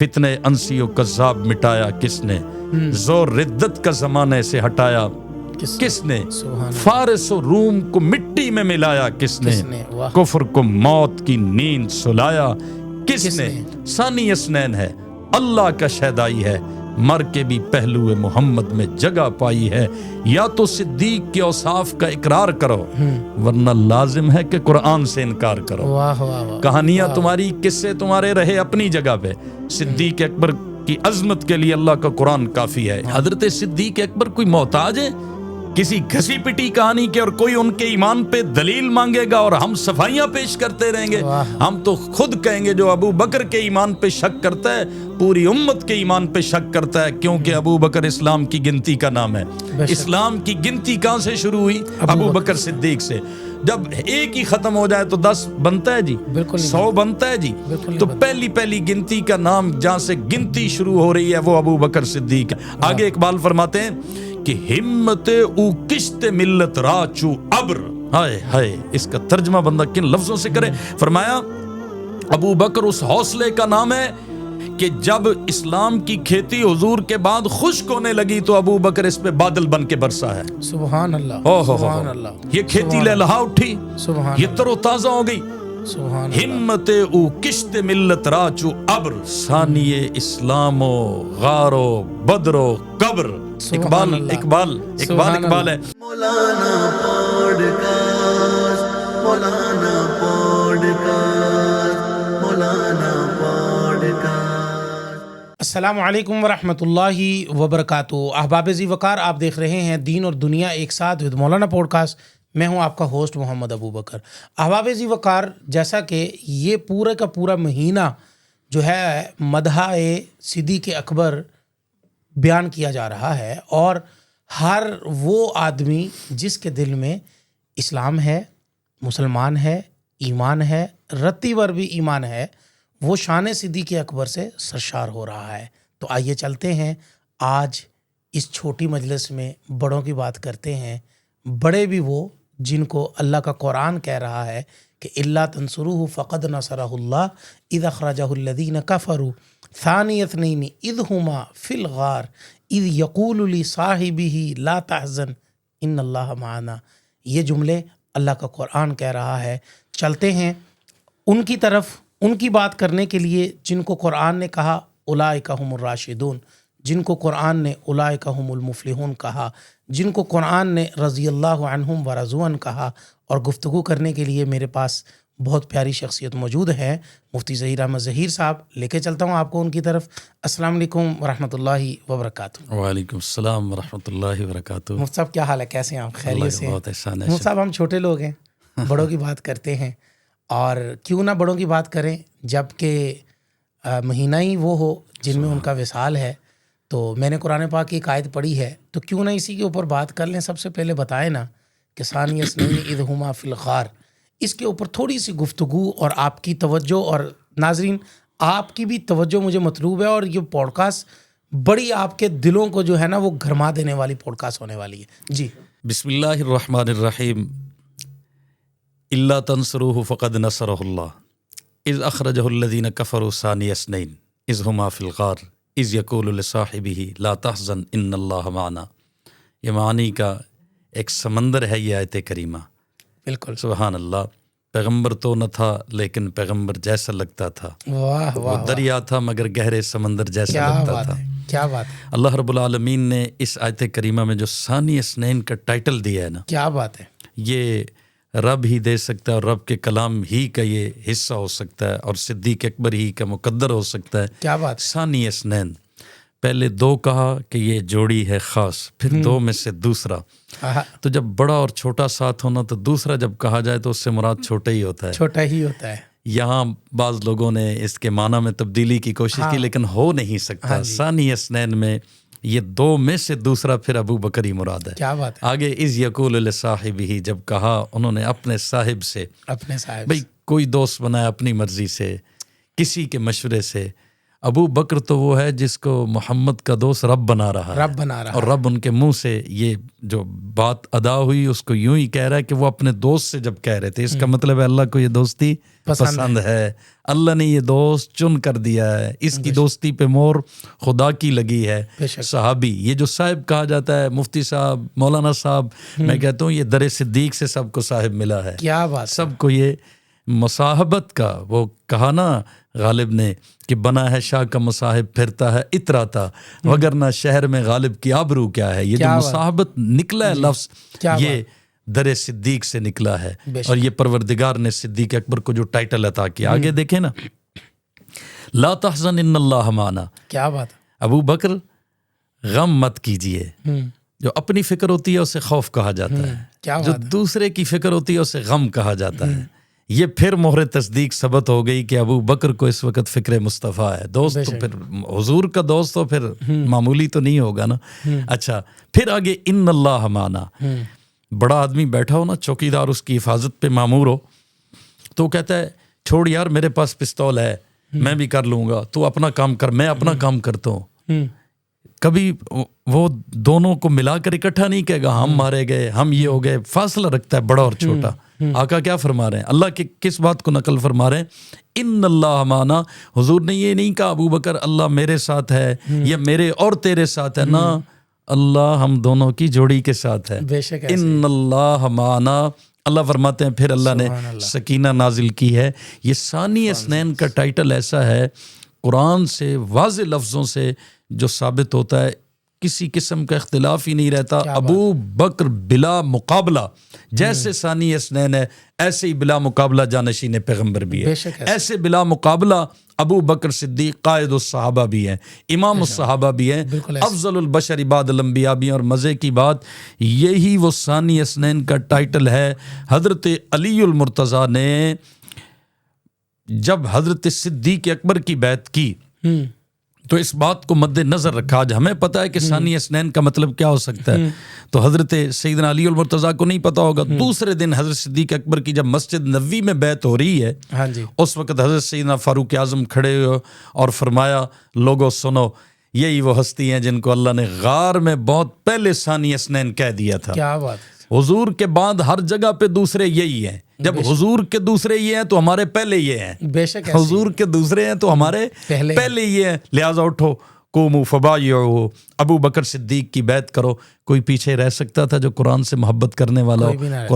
فتنے انسی و کذاب مٹایا کس نے؟ زور ردت کا زمانے سے ہٹایا کس نے؟ فارس و روم کو مٹی میں ملایا کس نے؟ کفر کو موت کی نیند سلایا کس نے؟ ثانی اثنین ہے، اللہ کا شہدائی ہے، مر کے بھی پہلو محمد میں جگہ پائی ہے۔ یا تو صدیق کے اوصاف کا اقرار کرو ورنہ لازم ہے کہ قرآن سے انکار کرو۔ کہانیاں تمہاری، قصے تمہارے رہے اپنی جگہ پہ، صدیق اکبر کی عظمت کے لیے اللہ کا قرآن کافی ہے۔ حضرت صدیق اکبر کوئی محتاج ہے کسی گھسی پٹی کہانی کے، اور کوئی ان کے ایمان پہ دلیل مانگے گا اور ہم صفائیاں پیش کرتے رہیں گے؟ ہم تو خود کہیں گے جو ابو بکر کے ایمان پہ شک کرتا ہے پوری امت کے ایمان پہ شک کرتا ہے، کیونکہ ابو بکر اسلام کی گنتی کا نام ہے۔ اسلام کی گنتی کہاں سے شروع ہوئی؟ ابو بکر صدیق سے۔ جب ایک ہی ختم ہو جائے تو 10 بنتا ہے جی، 100 بنتا ہے جی۔ تو پہلی گنتی کا نام جہاں سے گنتی شروع ہو رہی ہے وہ ابو بکر صدیق ہے۔ آگے اقبال فرماتے ہیں کہ ہمت او کشت ملت راچو ابر، ہائے ہائے اس کا ترجمہ بندہ کن لفظوں سے کرے؟ فرمایا ابو بکر اس حوصلے کا نام ہے کہ جب اسلام کی کھیتی حضور کے بعد خشک ہونے لگی تو ابو بکر اس پہ بادل بن کے برسا ہے۔ سبحان اللہ، سبحان اللہ۔ یہ کھیتی لہلہا اٹھی، یہ تر و تازہ ہو گئی۔ ہمت او کشت ملت راچو ابر، ثانی اسلام و غار و بدر و قبر۔ اقبال ہے۔ مولانا پوڈکاسٹ، مولانا پوڈکاسٹ، مولانا پوڈکاسٹ۔ السلام علیکم ورحمۃ اللہ وبرکاتہ۔ احباب ذی وقار، آپ دیکھ رہے ہیں دین اور دنیا ایک ساتھ ود مولانا پوڈ کاسٹ۔ میں ہوں آپ کا ہوسٹ محمد ابو بکر۔ احباب ذی وقار، جیسا کہ یہ پورے کا پورا مہینہ جو ہے مدح صدیق اکبر بیان کیا جا رہا ہے، اور ہر وہ آدمی جس کے دل میں اسلام ہے، مسلمان ہے، ایمان ہے، رتی ور بھی ایمان ہے، وہ شان صدیق اکبر سے سرشار ہو رہا ہے۔ تو آئیے چلتے ہیں آج اس چھوٹی مجلس میں بڑوں کی بات کرتے ہیں۔ بڑے بھی وہ جن کو اللہ کا قرآن کہہ رہا ہے کہ الا تنصروہ فقد نصرہ اللہ اذ اخرجہ الذین کفروا ثانی اثنین اذ ہما فی الغار اذ یقول لصاحبہ لا تحزن ان اللہ معنا۔ یہ جملے اللہ کا قرآن کہہ رہا ہے۔ چلتے ہیں ان کی طرف، ان کی بات کرنے کے لیے جن کو قرآن نے کہا اولئک ھم الراشدون، جن کو قرآن نے اولئک ھم المفلحون کہا، جن کو قرآن نے رضی اللہ عنہم ورضوا عنہ کہا۔ اور گفتگو کرنے کے لیے میرے پاس بہت پیاری شخصیت موجود ہے، مفتی ظہیر احمد ظہیر صاحب۔ لے کے چلتا ہوں آپ کو ان کی طرف۔ السلام علیکم ورحمۃ اللہ وبرکاتہ۔ وعلیکم السلام ورحمۃ اللہ وبرکاتہ۔ مفتی صاحب کیا حال ہے، کیسے ہیں آپ؟ خیریت سے؟ بہت احسان ہے مفتی صاحب، ہم چھوٹے لوگ ہیں، بڑوں کی بات کرتے ہیں، اور کیوں نہ بڑوں کی بات کریں جب کہ مہینہ ہی وہ ہو جن میں ان کا وصال ہے۔ تو میں نے قرآن پاک کی ایک آیت پڑھی ہے، تو کیوں نہ اسی کے اوپر بات کر لیں۔ سب سے پہلے بتائیں نا کہ ثانی اثنین اذ ہما فی الغار، اس کے اوپر تھوڑی سی گفتگو اور آپ کی توجہ، اور ناظرین آپ کی بھی توجہ مجھے مطلوب ہے۔ اور یہ پوڈ کاسٹ بڑی آپ کے دلوں کو جو ہے نا وہ گھرما دینے والی پوڈ کاسٹ ہونے والی ہے۔ جی بسم اللہ الرحمن الرحیم۔ الا تنصروہ فقد نصرہ اللہ اذ اخرجہ الذین کفروا ثانی اثنین اذ ہما فی الغار اذ یقول لصاحبہ لا تحزن ان اللہ معنا۔ یہ معنی کا ایک سمندر ہے یہ آیت کریمہ۔ بالکل، سبحان اللہ۔ پیغمبر تو نہ تھا لیکن پیغمبر جیسا لگتا تھا۔ واہ وہ واہ، دریا تھا مگر گہرے سمندر جیسا کیا لگتا بات تھا۔ ہے، کیا بات ہے، اللہ رب العالمین نے اس آیت کریمہ میں جو ثانی اثنین کا ٹائٹل دیا ہے نا، کیا بات ہے۔ یہ رب ہی دے سکتا ہے، اور رب کے کلام ہی کا یہ حصہ ہو سکتا ہے، اور صدیق اکبر ہی کا مقدر ہو سکتا ہے۔ کیا بات ہے۔ ثانی اثنین، پہلے دو کہا کہ یہ جوڑی ہے خاص، پھر دو میں سے دوسرا۔ تو جب بڑا اور چھوٹا ساتھ ہونا تو دوسرا جب کہا جائے تو اس سے مراد چھوٹا ہی ہوتا ہے۔ چھوٹا ہی ہوتا ہے۔ یہاں بعض لوگوں نے اس کے معنی میں تبدیلی کی کوشش کی لیکن ہو نہیں سکتا۔ ثانی اثنین میں یہ دو میں سے دوسرا پھر ابو بکر ہی مراد ہے۔ کیا بات ہے۔ آگے اذ یقول لصاحبہ، جب کہا انہوں نے اپنے صاحب سے، اپنے صاحب بھئی کوئی دوست بنایا اپنی مرضی سے، کسی کے مشورے سے، ابو بکر تو وہ ہے جس کو محمد کا دوست رب بنا رہا ہے اور رب ان کے منہ سے یہ جو بات ادا ہوئی اس کو یوں ہی کہہ رہا ہے کہ وہ اپنے دوست سے جب کہہ رہے تھے، اس کا مطلب ہے اللہ کو یہ دوستی پسند ہے، اللہ نے یہ دوست چن کر دیا ہے، اس کی دوستی پہ مور خدا کی لگی ہے۔ صحابی، یہ جو صاحب کہا جاتا ہے، مفتی صاحب، مولانا صاحب، میں کہتا ہوں یہ در صدیق سے سب کو صاحب ملا ہے، کیا بات، سب کو یہ مصاحبت کا، وہ کہا نا غالب نے کہ بنا ہے شاہ کا مصاحب پھرتا ہے اتراتا، وگرنہ شہر میں غالب کی آبرو کیا ہے۔ یہ جو مصاحبت نکلا ہے لفظ، یہ در صدیق سے نکلا ہے، اور یہ پروردگار نے صدیق اکبر کو جو ٹائٹل عطا کیا۔ آگے دیکھیں نا، لا تحزن ان اللہ معنا، کیا بات، ابو بکر غم مت کیجئے۔ جو اپنی فکر ہوتی ہے اسے خوف کہا جاتا ہے، جو دوسرے کی فکر ہوتی ہے اسے غم کہا جاتا ہے۔ یہ پھر مہر تصدیق ثبت ہو گئی کہ ابو بکر کو اس وقت فکر مصطفیٰ ہے۔ دوست تو پھر حضور کا دوست تو پھر معمولی تو نہیں ہوگا نا۔ اچھا، پھر آگے ان اللہ معنا، بڑا آدمی بیٹھا ہو نا، چوکیدار اس کی حفاظت پہ معمور ہو، تو کہتا ہے چھوڑ یار میرے پاس پستول ہے، میں بھی کر لوں گا، تو اپنا کام کر، میں اپنا کام کرتا ہوں۔ کبھی وہ دونوں کو ملا کر اکٹھا نہیں کہے گا ہم مارے گئے، ہم یہ ہو گئے، فاصلہ رکھتا ہے بڑا اور چھوٹا۔ آقا کیا فرما رہے ہیں، اللہ کی کس بات کو نقل فرما رہے ہیں، ان اللہ معنا۔ حضور نے یہ نہیں کہا ابو بکر اللہ میرے ساتھ ہے یا میرے اور تیرے ساتھ ہے، نا، اللہ ہم دونوں کی جوڑی کے ساتھ ہے۔ ان اللہ معنا، اللہ فرماتے ہیں پھر اللہ نے سکینہ نازل کی ہے۔ یہ ثانی اثنین کا ٹائٹل ایسا ہے قرآن سے واضح لفظوں سے جو ثابت ہوتا ہے، کسی قسم کا اختلاف ہی نہیں رہتا۔ ابو بکر بلا مقابلہ جیسے ثانی اثنین ہے، ایسے ہی بلا مقابلہ جانشین پیغمبر بھی ہے، ایسے بلا مقابلہ ابو بکر صدیق قائد الصحابہ بھی ہیں، امام الصحابہ بھی ہیں، افضل البشر بعد الانبیاء بھی ہیں۔ اور مزے کی بات، یہی وہ ثانی اثنین کا ٹائٹل ہے۔ حضرت علی المرتضیٰ نے جب حضرت صدیق اکبر کی بیعت کی تو اس بات کو مد نظر رکھا، آج ہمیں پتہ ہے کہ ثانی اثنین کا مطلب کیا ہو سکتا ہے، تو حضرت سیدنا علی المرتضیٰ کو نہیں پتہ ہوگا۔ دوسرے دن حضرت صدیق اکبر کی جب مسجد نبوی میں بیعت ہو رہی ہے، اس وقت حضرت سیدنا فاروق اعظم کھڑے ہوئے اور فرمایا لوگو سنو، یہی وہ ہستی ہیں جن کو اللہ نے غار میں بہت پہلے ثانی اثنین کہہ دیا تھا۔ کیا بات، حضور کے بعد ہر جگہ پہ دوسرے یہی ہیں، جب حضور کے دوسرے یہ ہیں تو ہمارے پہلے یہ ہیں، بے شک حضور کے دوسرے ہیں تو ہمارے پہلے یہ ہیں، لہٰذا اٹھو قوموا فبایعوا، ابو بکر صدیق کی بیعت کرو۔ کوئی پیچھے رہ سکتا تھا جو قرآن سے محبت کرنے والا ہو،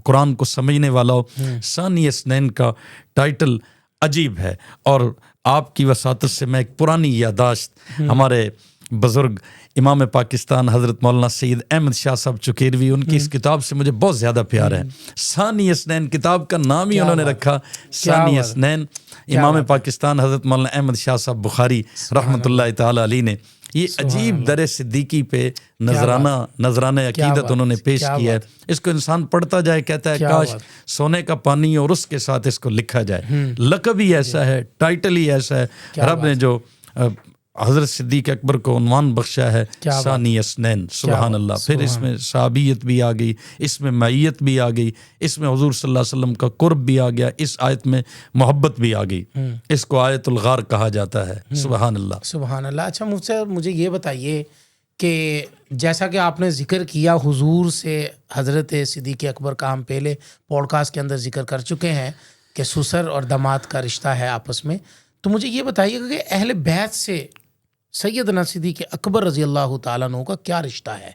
قرآن کو سمجھنے والا ہو؟ ثانی اثنین کا ٹائٹل عجیب ہے۔ اور آپ کی وساطت سے میں ایک پرانی یادداشت، ہمارے بزرگ امام پاکستان حضرت مولانا سید احمد شاہ صاحب چکیروی، ان کی اس کتاب سے مجھے بہت زیادہ پیار ہے۔ ثانی اثنین کتاب کا نام ہی انہوں نے رکھا ثانی اثنین۔ امام پاکستان حضرت مولانا احمد شاہ صاحب بخاری رحمۃ اللہ تعالی علیہ نے یہ عجیب در صدیقی پہ نذرانہ عقیدت انہوں نے پیش کیا ہے۔ اس کو انسان پڑھتا جائے کہتا ہے کاش سونے کا پانی اور اس کے ساتھ اس کو لکھا جائے۔ لقب ہی ایسا ہے، ٹائٹل ہی ایسا ہے، رب نے جو حضرت صدیق اکبر کو عنوان بخشا ہے ثانی اثنین، سبحان اللہ۔ پھر اس میں صحابیت بھی آ گئی، اس میں معیت بھی آ گئی، اس میں حضور صلی اللہ علیہ وسلم کا قرب بھی آ گیا، اس آیت میں محبت بھی آ گئی۔ اس کو آیت الغار کہا جاتا ہے، سبحان اللہ، سبحان اللہ۔ اچھا مجھ سے مجھے یہ بتائیے کہ جیسا کہ آپ نے ذکر کیا حضور سے حضرت صدیق اکبر کا، ہم پہلے پوڈ کاسٹ کے اندر ذکر کر چکے ہیں کہ سسر اور داماد کا رشتہ ہے آپس میں، تو مجھے یہ بتائیے کہ اہل بیت سے سیدنا صدیق اکبر رضی اللہ تعالیٰ عنہ کا کیا رشتہ ہے؟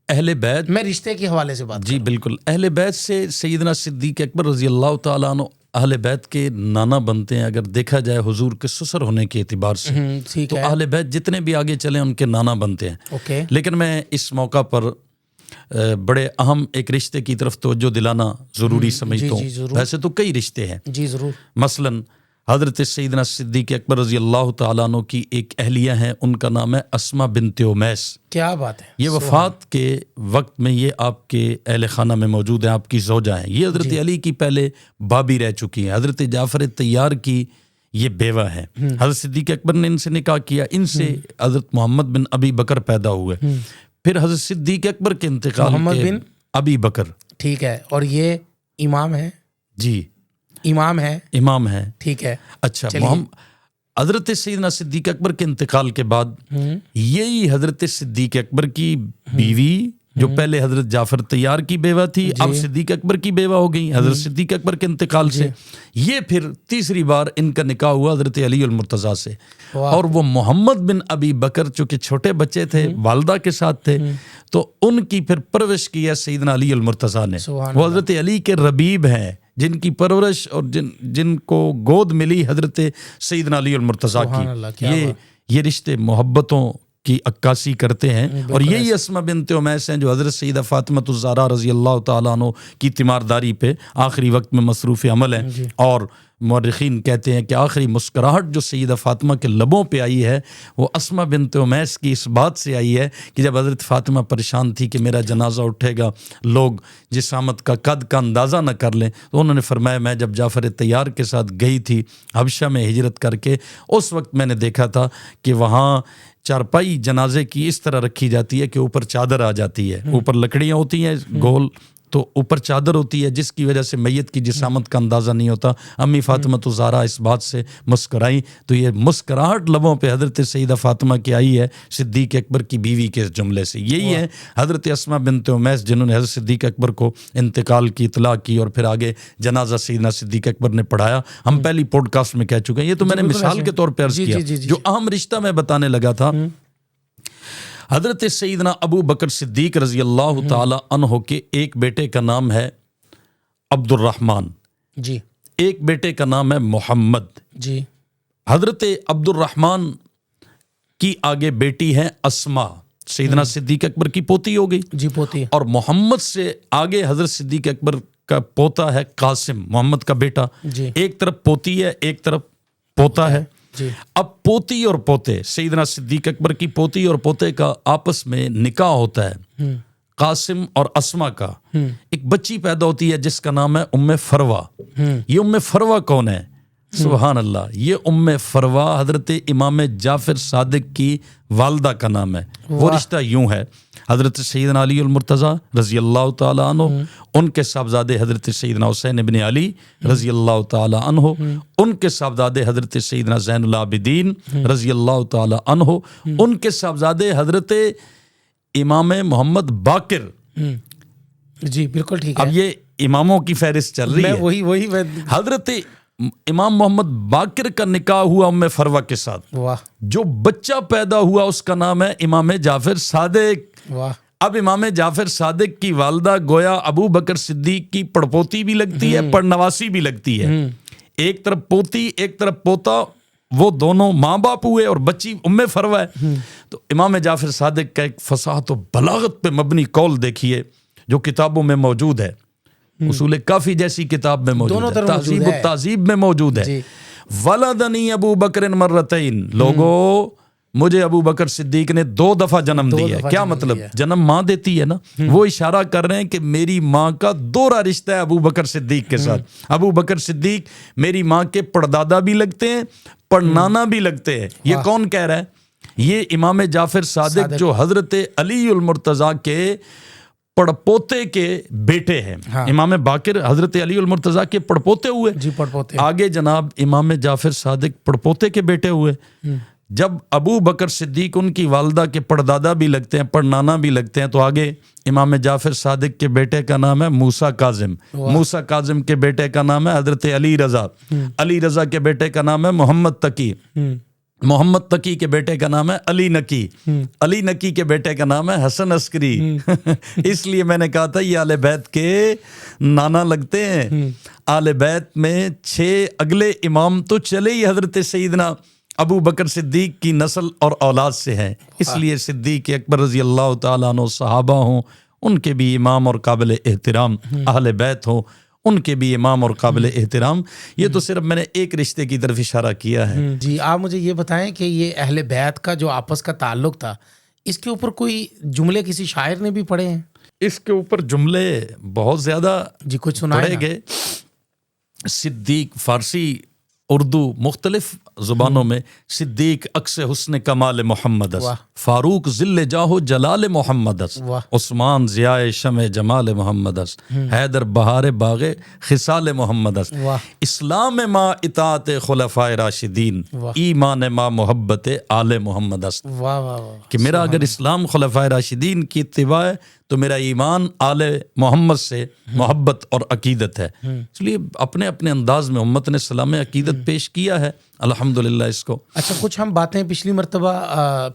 اہل بیت، میں رشتے کے حوالے سے بات جی بالکل، اہل بیت سے سیدنا صدیق اکبر رضی اللہ تعالیٰ عنہ اہل بیت کے نانا بنتے ہیں۔ اگر دیکھا جائے حضور کے سسر ہونے کے اعتبار سے تو اہل بیت جتنے بھی آگے چلیں ان کے نانا بنتے ہیں۔ لیکن میں اس موقع پر بڑے اہم ایک رشتے کی طرف توجہ دلانا ضروری سمجھتا ہوں۔ ویسے تو کئی رشتے ہیں، جی ضرور، مثلاً حضرت سیدنا صدیق اکبر رضی اللہ تعالیٰ عنہ کی ایک اہلیہ ہیں، ان کا نام ہے اسما بنت امیس۔ کیا بات ہے! یہ وفات کے وقت میں یہ آپ کے اہل خانہ میں موجود ہیں، آپ کی زوجہ ہیں۔ یہ حضرت علی کی پہلے بابی رہ چکی ہیں، حضرت جعفر طیار کی یہ بیوہ ہیں۔ حضرت صدیق اکبر نے ان سے نکاح کیا، ان سے حضرت محمد بن ابی بکر پیدا ہوئے۔ پھر حضرت صدیق اکبر کے انتقال محمد بن ابی بکر، ٹھیک ہے، اور یہ امام ہے، جی امام ہے، امام ہے، ٹھیک ہے۔ اچھا، حضرت سیدنا صدیق اکبر کے انتقال کے بعد یہی حضرت صدیق اکبر کی بیوی جو پہلے حضرت جعفر طیار کی بیوہ تھی اب صدیق اکبر کی بیوہ ہو گئی حضرت صدیق اکبر کے انتقال سے. یہ پھر تیسری بار ان کا نکاح ہوا حضرت علی المرتضیٰ سے. اور وہ محمد بن ابی بکر چونکہ چھوٹے بچے تھے والدہ کے ساتھ تھے تو ان کی پھر پرورش کی ہے سیدنا علی المرتضیٰ نے. وہ حضرت علی کے ربیب ہیں جن کی پرورش اور جن کو گود ملی حضرت سیدنا علی المرتضیٰ کی. یہ رشتے محبتوں کی عکاسی کرتے ہیں. اور یہی اسماء بنت امیس ہیں جو حضرت سیدہ فاطمہ الزہرا رضی اللہ تعالیٰ عنہ کی تیمارداری پہ آخری وقت میں مصروف عمل ہیں. اور مورخین کہتے ہیں کہ آخری مسکراہٹ جو سیدہ فاطمہ کے لبوں پہ آئی ہے وہ اسماء بنت امیس کی اس بات سے آئی ہے کہ جب حضرت فاطمہ پریشان تھی کہ میرا جنازہ اٹھے گا لوگ جسامت کا قد کا اندازہ نہ کر لیں تو انہوں نے فرمایا میں جب جعفر طیار کے ساتھ گئی تھی حبشہ میں ہجرت کر کے اس وقت میں نے دیکھا تھا کہ وہاں چارپائی جنازے کی اس طرح رکھی جاتی ہے کہ اوپر چادر آ جاتی ہے. اوپر لکڑیاں ہوتی ہیں گول تو اوپر چادر ہوتی ہے جس کی وجہ سے میت کی جسامت کا اندازہ نہیں ہوتا. امی فاطمہ الزہرا اس بات سے مسکرائی تو یہ مسکراہٹ لبوں پہ حضرت سیدہ فاطمہ کی آئی ہے صدیق اکبر کی بیوی کے جملے سے. یہی ہے حضرت اسماء بنت امیس جنہوں نے حضرت صدیق اکبر کو انتقال کی اطلاع کی اور پھر آگے جنازہ سیدنا صدیق اکبر نے پڑھایا. ہم پہلی پوڈ کاسٹ میں کہہ چکے ہیں. یہ تو میں نے مثال کے طور پہ عرض کیا. جو اہم رشتہ میں بتانے لگا تھا حضرت سیدنا ابو بکر صدیق رضی اللہ تعالی عنہ کے ایک بیٹے کا نام ہے عبد الرحمن جی ایک بیٹے کا نام ہے محمد جی. حضرت عبد الرحمن کی آگے بیٹی ہے اسما سیدنا صدیق اکبر کی پوتی ہو گئی جی پوتی. اور محمد سے آگے حضرت صدیق اکبر کا پوتا ہے قاسم محمد کا بیٹا. ایک طرف پوتی ہے ایک طرف پوتا ہے. اب پوتی اور پوتے سیدنا صدیق اکبر کی پوتی اور پوتے کا آپس میں نکاح ہوتا ہے. قاسم اور اسما کا ایک بچی پیدا ہوتی ہے جس کا نام ہے ام فروا. یہ ام فروا کون ہے؟ سبحان اللہ. یہ ام فروا حضرت امام جعفر صادق کی والدہ کا نام ہے. وہ رشتہ یوں ہے حضرت سیدنا علی المرتضیٰ رضی اللہ تعالی عنہ ان کے صاحبزادے حضرت سیدنا حسین ابن علی رضی اللہ تعالی عنہ ان کے صاحبزادے حضرت سیدنا زین العابدین رضی اللہ تعالی عنہ ان کے صاحبزادے حضرت امام محمد باقر. جی بالکل ٹھیک ہے. اب یہ اماموں کی فہرست چل رہی ہے. وہی حضرت امام محمد باقر کا نکاح ہوا ام فروا کے ساتھ. جو بچہ پیدا ہوا اس کا نام ہے امام جعفر صادق. اب امام جعفر صادق کی والدہ گویا ابو بکر صدیق کی پڑپوتی بھی لگتی ہے پڑنواسی بھی لگتی ہے. ایک طرف پوتی ایک طرف پوتا وہ دونوں ماں باپ ہوئے اور بچی ام فروا ہے. تو امام جعفر صادق کا ایک فصاحت و بلاغت پہ مبنی قول دیکھیے جو کتابوں میں موجود ہے. اصول کافی جیسی کتاب میں موجود ہے. تہذیب التہذیب میں موجود ہے. ولدنی ابو بکر مرتین. لوگوں مجھے ابو بکر صدیق نے 2 دفعہ جنم دیا ہے. کیا مطلب؟ جنم ماں دیتی ہے نا. وہ اشارہ کر رہے ہیں کہ میری ماں کا دوہرا رشتہ ہے ابو بکر صدیق کے ساتھ. ابو بکر صدیق میری ماں کے پڑدادا بھی لگتے ہیں پڑنانا بھی لگتے ہیں. یہ کون کہہ رہا ہے؟ یہ امام جعفر صادق جو حضرت علی المرتضیٰ کے پڑپوتے کے بیٹے ہیں. امام باقر حضرت علی المرتضیٰ کے پڑپوتے ہوئے. آگے جناب امام جعفر صادق پڑپوتے کے بیٹے ہوئے. جب ابو بکر صدیق ان کی والدہ کے پڑدادا بھی لگتے ہیں پڑنانا بھی لگتے ہیں تو آگے امام جعفر صادق کے بیٹے کا نام ہے موسیٰ کاظم. موسیٰ کاظم کے بیٹے کا نام ہے حضرت علی رضا. علی رضا کے بیٹے کا نام ہے محمد تقی. محمد تقی کے بیٹے کا نام ہے علی نقی. علی نقی کے بیٹے کا نام ہے حسن عسکری. اس لیے میں نے کہا تھا یہ آل بیت کے نانا لگتے ہیں. آل بیت میں 6 اگلے امام تو چلے ہی حضرت سیدنا ابو بکر صدیق کی نسل اور اولاد سے ہیں. اس لیے صدیق اکبر رضی اللہ تعالیٰ عنہ صحابہ ہوں ان کے بھی امام اور قابل احترام، اہل بیت ہوں ان کے بھی امام اور قابل احترام. یہ تو صرف میں نے ایک رشتے کی طرف اشارہ کیا ہے. جی آپ مجھے یہ بتائیں کہ یہ اہل بیت کا جو آپس کا تعلق تھا اس کے اوپر کوئی جملے کسی شاعر نے بھی پڑھے ہیں؟ اس کے اوپر جملے بہت زیادہ جی کچھ سنائے پڑھے گئے. صدیق فارسی اردو مختلف زبانوں میں صدیق عکس حسن کمال محمد است، فاروق ذل جاہ جلال محمد است، عثمان ضیاء شمع جمال محمد است، حیدر بہار باغ خصال محمد است، اسلام ما اطاعت خلفائے راشدین، ایمان ما محبت آل محمد است۔ کہ میرا اگر اسلام خلفائے راشدین کی اتباع ہے تو میرا ایمان آل محمد سے محبت اور عقیدت ہے۔ اس لیے اپنے اپنے انداز میں امت نے سلام عقیدت پیش کیا ہے الحمدللہ اس کو۔ اچھا، کچھ ہم باتیں پچھلی مرتبہ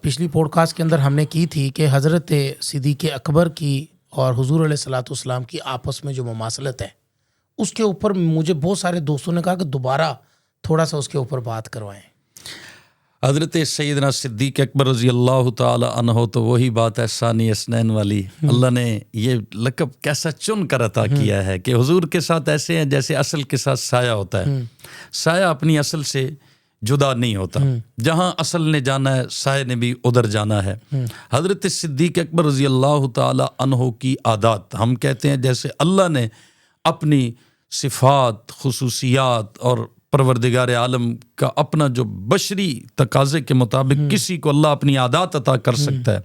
پچھلی پوڈ کاسٹ کے اندر ہم نے کی تھی کہ حضرت صدیق اکبر کی اور حضور علیہ الصلوۃ والسلام کی آپس میں جو مماثلت ہے اس کے اوپر مجھے بہت سارے دوستوں نے کہا کہ دوبارہ تھوڑا سا اس کے اوپر بات کروائیں۔ حضرت سیدنا صدیق اکبر رضی اللہ تعالی عنہ تو وہی بات ہے ثانی اثنین والی، اللہ نے یہ لقب کیسا چن کر عطا کیا ہے کہ حضور کے ساتھ ایسے ہیں جیسے اصل کے ساتھ سایہ ہوتا ہے۔ سایہ اپنی اصل سے جدا نہیں ہوتا، جہاں اصل نے جانا ہے سایہ نے بھی ادھر جانا ہے۔ حضرت صدیق اکبر رضی اللہ تعالی عنہ کی عادات، ہم کہتے ہیں جیسے اللہ نے اپنی صفات، خصوصیات اور پروردگار عالم کا اپنا جو بشری تقاضے کے مطابق کسی کو اللہ اپنی عادات عطا کر سکتا ہے،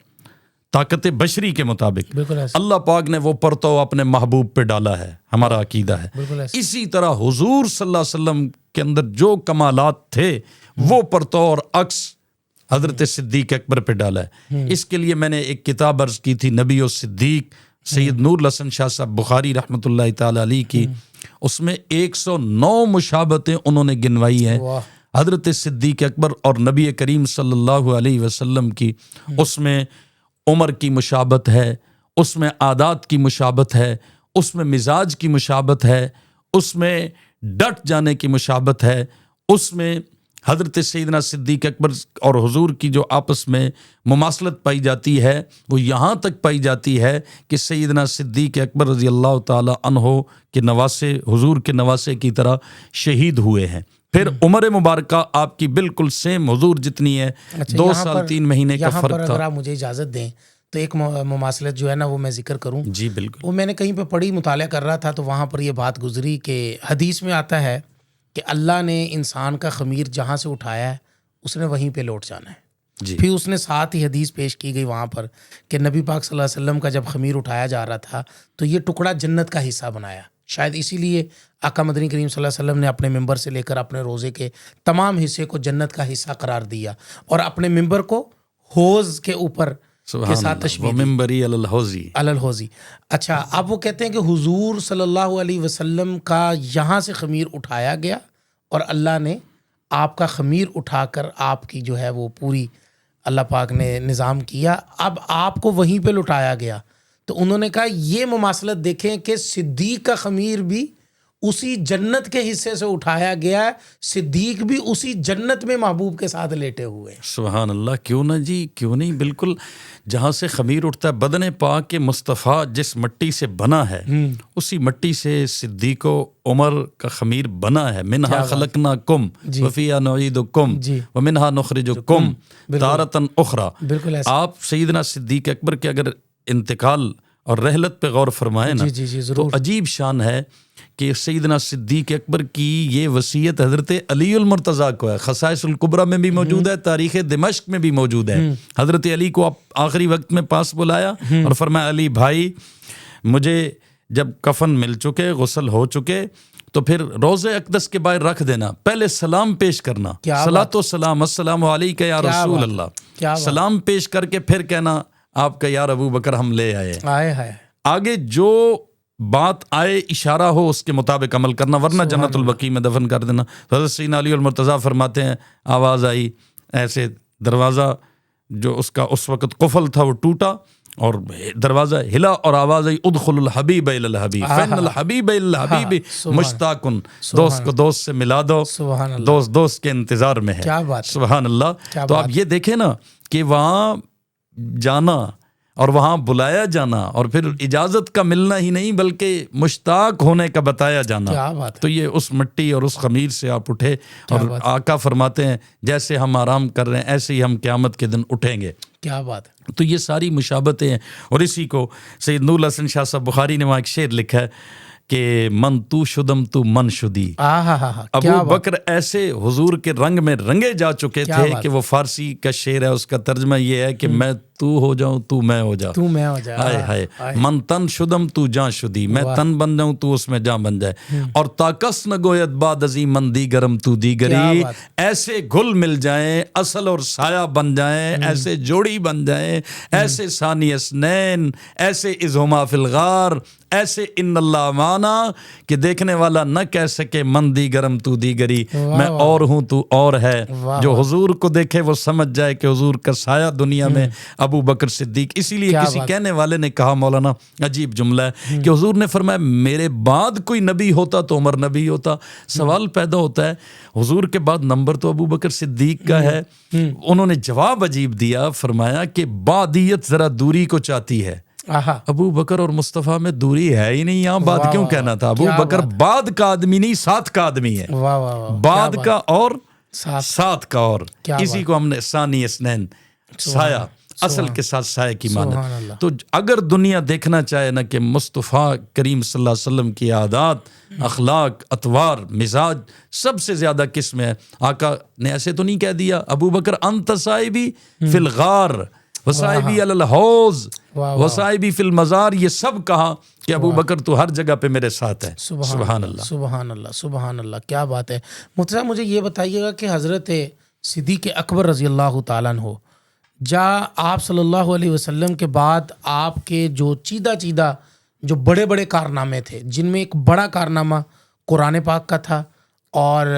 طاقت بشری کے مطابق اللہ پاک نے وہ پرتو اپنے محبوب پہ ڈالا ہے، ہمارا عقیدہ ہے۔ اسی طرح حضور صلی اللہ علیہ وسلم کے اندر جو کمالات تھے وہ پرتو اور عکس حضرت صدیق اکبر پہ ڈالا ہے۔ اس کے لیے میں نے ایک کتاب عرض کی تھی، نبی و صدیق، سید نور الحسن شاہ صاحب بخاری رحمۃ اللہ تعالی علیہ کی، اس میں 109 مشابہتیں انہوں نے گنوائی ہیں حضرت صدیق اکبر اور نبی کریم صلی اللہ علیہ وسلم کی۔ اس میں عمر کی مشابہت ہے، اس میں عادات کی مشابہت ہے، اس میں مزاج کی مشابہت ہے، اس میں ڈٹ جانے کی مشابہت ہے، اس میں حضرت سیدنا صدیق اکبر اور حضور کی جو آپس میں مماثلت پائی جاتی ہے وہ یہاں تک پائی جاتی ہے کہ سیدنا صدیق اکبر رضی اللہ تعالی عنہ کے نواسے حضور کے نواسے کی طرح شہید ہوئے ہیں۔ پھر عمر مبارکہ آپ کی بالکل سیم حضور جتنی ہے، 2 سال 3 مہینے کا فرق تھا۔ اگر آپ مجھے اجازت دیں تو ایک مماثلت جو ہے نا وہ میں ذکر کروں۔ جی بالکل۔ وہ میں نے کہیں پہ پڑھی، مطالعہ کر رہا تھا تو وہاں پر یہ بات گزری کہ حدیث میں آتا ہے کہ اللہ نے انسان کا خمیر جہاں سے اٹھایا ہے اس نے وہیں پہ لوٹ جانا ہے۔ پھر اس نے ساتھ ہی حدیث پیش کی گئی وہاں پر کہ نبی پاک صلی اللہ علیہ وسلم کا جب خمیر اٹھایا جا رہا تھا تو یہ ٹکڑا جنت کا حصہ بنایا۔ شاید اسی لیے آقا مدنی کریم صلی اللہ علیہ وسلم نے اپنے ممبر سے لے کر اپنے روزے کے تمام حصے کو جنت کا حصہ قرار دیا اور اپنے ممبر کو حوض کے اوپر کے ساتھ تشبیہ دی، ممبری الحوضی۔ اچھا، اب وہ کہتے ہیں کہ حضور صلی اللہ علیہ وسلم کا یہاں سے خمیر اٹھایا گیا اور اللہ نے آپ کا خمیر اٹھا کر آپ کی جو ہے وہ پوری اللہ پاک نے نظام کیا، اب آپ کو وہیں پہ لٹایا گیا۔ تو انہوں نے کہا یہ مماثلت دیکھیں کہ صدیق کا خمیر بھی اسی جنت کے حصے سے اٹھایا گیا ہے، صدیق بھی اسی جنت میں محبوب کے ساتھ لیٹے ہوئے ہیں۔ سبحان اللہ، کیوں نہ جی، کیوں نہیں، بالکل جہاں سے خمیر اٹھتا ہے، بدن پاک کے مصطفیٰ جس مٹی سے بنا ہے اسی مٹی سے صدیق و عمر کا خمیر بنا ہے۔ منہا خلقناکم وفیہا نعیدکم ومنہا نخرجکم تارۃ اخری۔ بالکل ایسا۔ آپ سیدنا صدیق اکبر کے اگر انتقال اور رحلت پہ غور فرمائیں نا تو عجیب شان ہے کہ سیدنا صدیق اکبر کی یہ وصیت حضرت علی المرتضیٰ کو ہے، خصائص الکبریٰ میں بھی موجود ہے، تاریخ دمشق میں بھی موجود ہے۔ حضرت علی کو آخری وقت میں پاس بلایا اور فرمایا علی بھائی مجھے جب کفن مل چکے، غسل ہو چکے تو پھر روضہ اقدس کے باہر رکھ دینا، پہلے سلام پیش کرنا، صلاۃ و سلام السلام علیکہ یا رسول اللہ، سلام پیش کر کے پھر کہنا آپ کا یار ابو بکر ہم لے آئے۔ آگے جو بات آئے اشارہ ہو اس کے مطابق عمل کرنا، ورنہ جنت البقیع میں دفن کر دینا۔ حضرت سیدنا علی المرتضیٰ فرماتے ہیں آواز آئی، ایسے دروازہ جو اس کا اس وقت قفل تھا وہ ٹوٹا اور دروازہ ہلا اور آواز آئی ادخل الحبیب الی الحبیب فإن الحبیب الی الحبیب مشتاق، دوست کو دوست سے ملا دو، دوست دوست کے انتظار میں ہے۔ سبحان اللہ۔ تو آپ یہ دیکھیں نا کہ وہاں جانا اور وہاں بلایا جانا اور پھر اجازت کا ملنا ہی نہیں بلکہ مشتاق ہونے کا بتایا جانا، تو یہ اس مٹی اور اس خمیر سے آپ اٹھے اور آقا فرماتے ہیں جیسے ہم آرام کر رہے ہیں ایسے ہی ہم قیامت کے دن اٹھیں گے۔ کیا بات ہے۔ تو یہ ساری مشابہتیں ہیں اور اسی کو سید نور الحسن شاہ صاحب بخاری نے وہاں ایک شعر لکھا ہے کہ من تو شدم تو من شدی. ابو بکر ایسے حضور کے رنگ میں رنگے جا چکے تھے کہ وہ فارسی کا شعر ہے, اس کا ترجمہ یہ ہے کہ میں تو ہو جاؤں تو میں ہو جاؤں. ہائے ہائے من تن شدم تو جاں شدی, میں تن بن جاؤں تو اس میں جاں بن جائے. اور تاکس نہ گوید باد ازی من دیگرم تو دیگری, ایسے گھل مل جائیں, اصل اور سایہ بن جائیں, ایسے جوڑی بن جائیں, ایسے ثانی اسنین, ایسے اذہما فی الغار, ایسے ان اللہ مانا کہ دیکھنے والا نہ کہہ سکے من دیگرم تو دیگری, میں اور ہوں تو اور ہے. جو حضور کو دیکھے وہ سمجھ جائے کہ حضور کا سایہ دنیا میں ابو بکر صدیق. اسی لیے کسی کہنے والے نے کہا, مولانا عجیب جملہ ہے, کہ حضور نے فرمایا میرے بعد کوئی نبی ہوتا تو عمر نبی ہوتا. سوال پیدا ہوتا ہے حضور کے بعد نمبر تو ابو بکر صدیق کا ہے. انہوں نے جواب عجیب دیا, فرمایا کہ بعدیت ذرا دوری کو چاہتی ہے. ابو بکر اور مصطفیٰ میں دوری ہے ہی نہیں, یہاں بعد کیوں کہنا تھا؟ ابو بکر بعد کا آدمی نہیں, ساتھ کا آدمی ہے. بعد کا اور ساتھ کا, اور اسی کو ہم نے ثانی اسنین, سایہ, اصل کے ساتھ سایہ کی مانند. تو اگر دنیا دیکھنا چاہے نا کہ مصطفیٰ کریم صلی اللہ علیہ وسلم کی عادات, اخلاق, اطوار, مزاج سب سے زیادہ کس میں ہے, آقا نے ایسے تو نہیں کہہ دیا ابو بکر انت صاحبی فی الغار وصاحبی علی الحوض وصاحبی فی المزار, یہ سب کہا کہ ابو بکر تو ہر جگہ پہ میرے ساتھ ہے. سبحان اللہ, سبحان اللہ, سبحان اللہ, کیا بات ہے. مفتی صاحب مجھے یہ بتائیے گا کہ حضرت صدیق اکبر رضی اللہ تعالیٰ عنہ, آپ صلی اللہ علیہ وسلم کے بعد آپ کے جو چیدہ جو بڑے بڑے کارنامے تھے, جن میں ایک بڑا کارنامہ قرآن پاک کا تھا اور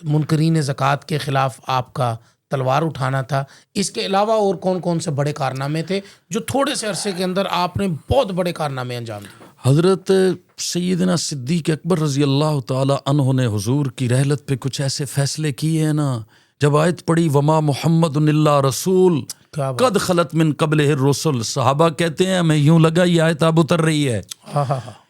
منکرین زکوٰۃ کے خلاف آپ کا تلوار اٹھانا تھا, اس کے علاوہ اور کون کون سے بڑے کارنامے تھے جو تھوڑے سے عرصے کے اندر آپ نے بہت بڑے کارنامے انجام دیے؟ حضرت سیدنا صدیق اکبر رضی اللہ تعالی عنہ نے حضور کی رحلت پہ کچھ ایسے فیصلے کیے ہیں نا, جب آیت پڑھی وما محمد الا رسول قد خلت من قبلہ الرسل, صحابہ کہتے ہیں ہمیں یوں لگا یہ آیت اب اتر رہی ہے.